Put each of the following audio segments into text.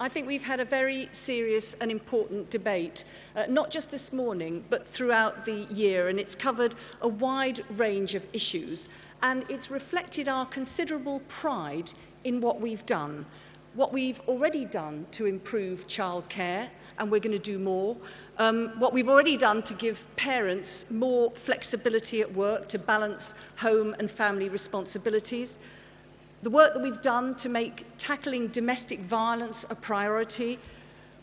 I think we've had a very serious and important debate, not just this morning, but throughout the year, and it's covered a wide range of issues, and it's reflected our considerable pride in what we've done already done to improve childcare, and we're going to do more, what we've already done to give parents more flexibility at work to balance home and family responsibilities, the work that we've done to make tackling domestic violence a priority,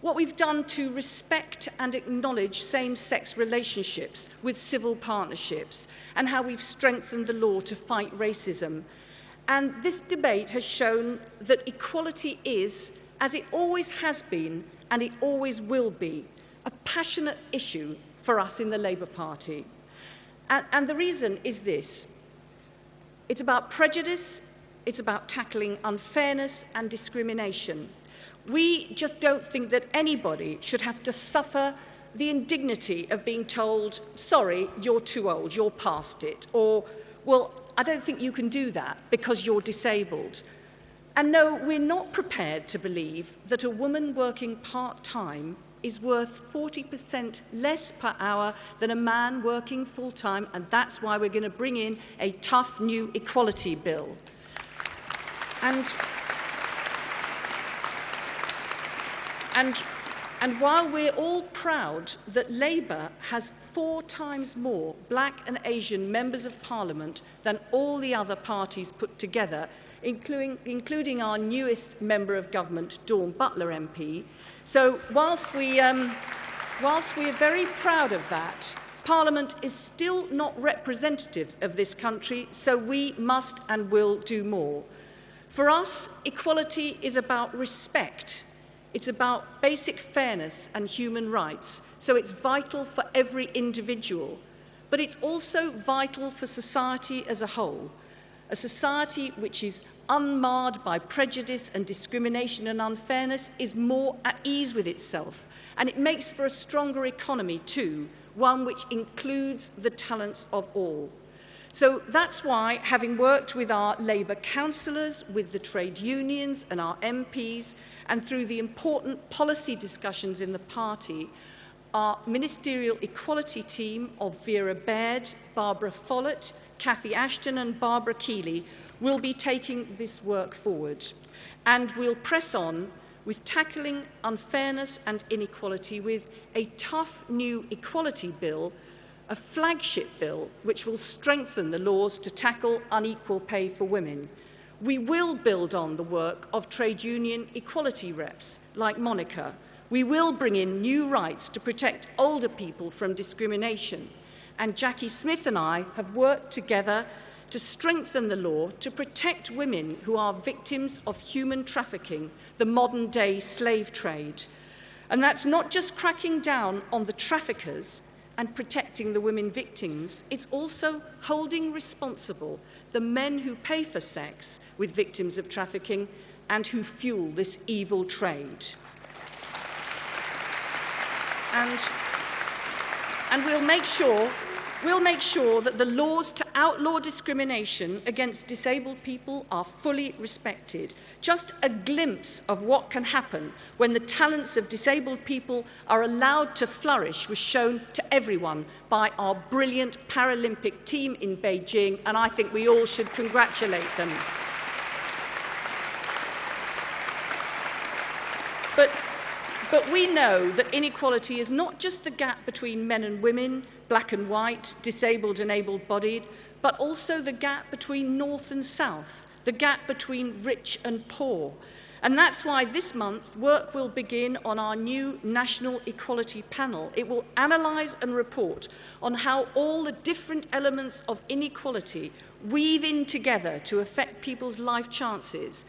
what we've done to respect and acknowledge same-sex relationships with civil partnerships, and how we've strengthened the law to fight racism. And this debate has shown that equality is, as it always has been, and it always will be, a passionate issue for us in the Labour Party. And the reason is this: it's about prejudice. It's about tackling unfairness and discrimination. We just don't think that anybody should have to suffer the indignity of being told, sorry, you're too old, you're past it, or, well, I don't think you can do that because you're disabled. And no, we're not prepared to believe that a woman working part-time is worth 40% less per hour than a man working full-time, and that's why we're going to bring in a tough new equality bill. And while we're all proud that Labour has 4 times more black and Asian members of Parliament than all the other parties put together, including our newest member of government, Dawn Butler MP, so whilst we're very proud of that, Parliament is still not representative of this country, so we must and will do more. For us, equality is about respect. It's about basic fairness and human rights, so it's vital for every individual. But it's also vital for society as a whole, a society which is unmarred by prejudice and discrimination and unfairness is more at ease with itself, and it makes for a stronger economy too, one which includes the talents of all. So that's why, having worked with our Labour councillors, with the trade unions and our MPs, and through the important policy discussions in the party, our ministerial equality team of Vera Baird, Barbara Follett, Cathy Ashton and Barbara Keeley will be taking this work forward. And we'll press on with tackling unfairness and inequality with a tough new equality bill, a flagship bill which will strengthen the laws to tackle unequal pay for women. We will build on the work of trade union equality reps like Monica. We will bring in new rights to protect older people from discrimination. And Jackie Smith and I have worked together to strengthen the law to protect women who are victims of human trafficking, the modern-day slave trade. And that's not just cracking down on the traffickers and protecting the women victims, it's also holding responsible the men who pay for sex with victims of trafficking and who fuel this evil trade. And we'll make sure that the laws to outlaw discrimination against disabled people are fully respected. Just a glimpse of what can happen when the talents of disabled people are allowed to flourish was shown to everyone by our brilliant Paralympic team in Beijing, and I think we all should congratulate them. But we know that inequality is not just the gap between men and women, black and white, disabled and able-bodied, but also the gap between north and south, the gap between rich and poor. And that's why this month work will begin on our new National Equality Panel. It will analyse and report on how all the different elements of inequality weave in together to affect people's life chances,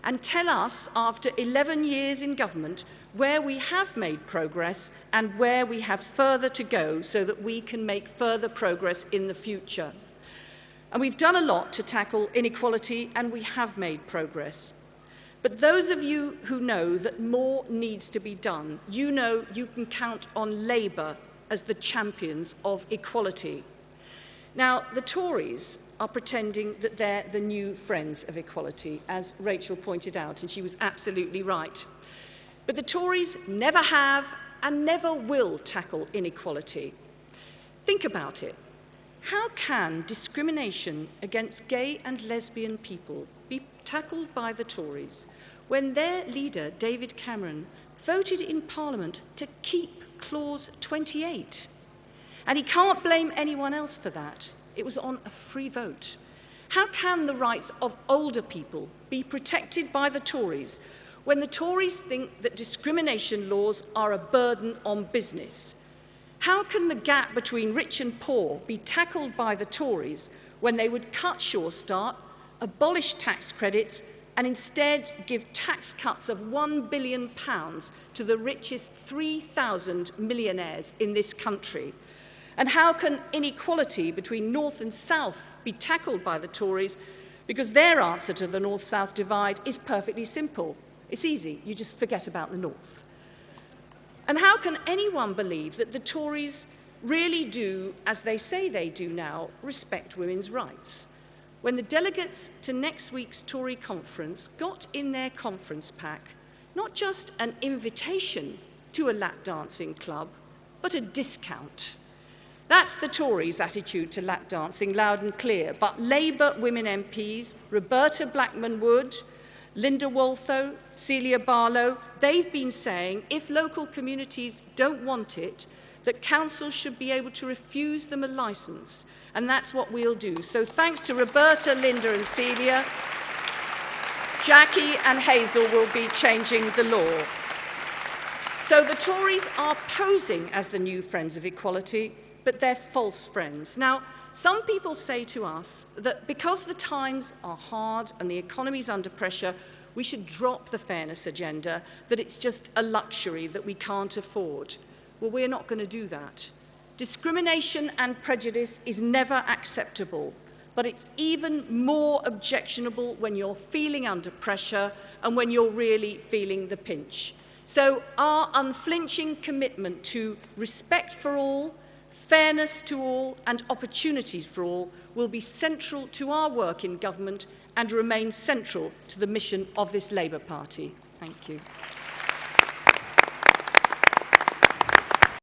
and tell us, after 11 years in government, where we have made progress and where we have further to go so that we can make further progress in the future. And we've done a lot to tackle inequality, and we have made progress. But those of you who know that more needs to be done, you know you can count on Labour as the champions of equality. Now, the Tories are pretending that they're the new friends of equality, as Rachel pointed out, and she was absolutely right. But the Tories never have and never will tackle inequality. Think about it. How can discrimination against gay and lesbian people be tackled by the Tories when their leader, David Cameron, voted in Parliament to keep Clause 28? And he can't blame anyone else for that. It was on a free vote. How can the rights of older people be protected by the Tories when the Tories think that discrimination laws are a burden on business? How can the gap between rich and poor be tackled by the Tories when they would cut Sure Start, abolish tax credits, and instead give tax cuts of £1 billion to the richest 3,000 millionaires in this country? And how can inequality between North and South be tackled by the Tories? Because their answer to the North-South divide is perfectly simple. It's easy. You just forget about the North. And how can anyone believe that the Tories really do, as they say they do now, respect women's rights, when the delegates to next week's Tory conference got in their conference pack not just an invitation to a lap dancing club, but a discount? That's the Tories' attitude to lap dancing, loud and clear. But Labour women MPs, Roberta Blackman-Wood, Linda Waltho, Celia Barlow, they've been saying if local communities don't want it, that councils should be able to refuse them a licence. And that's what we'll do. So thanks to Roberta, Linda and Celia, Jackie and Hazel will be changing the law. So the Tories are posing as the new friends of equality, but they're false friends. Now, some people say to us that because the times are hard and the economy's under pressure, we should drop the fairness agenda, that it's just a luxury that we can't afford. Well, we're not going to do that. Discrimination and prejudice is never acceptable, but it's even more objectionable when you're feeling under pressure and when you're really feeling the pinch. So our unflinching commitment to respect for all, fairness to all and opportunities for all will be central to our work in government and remain central to the mission of this Labour Party. Thank you.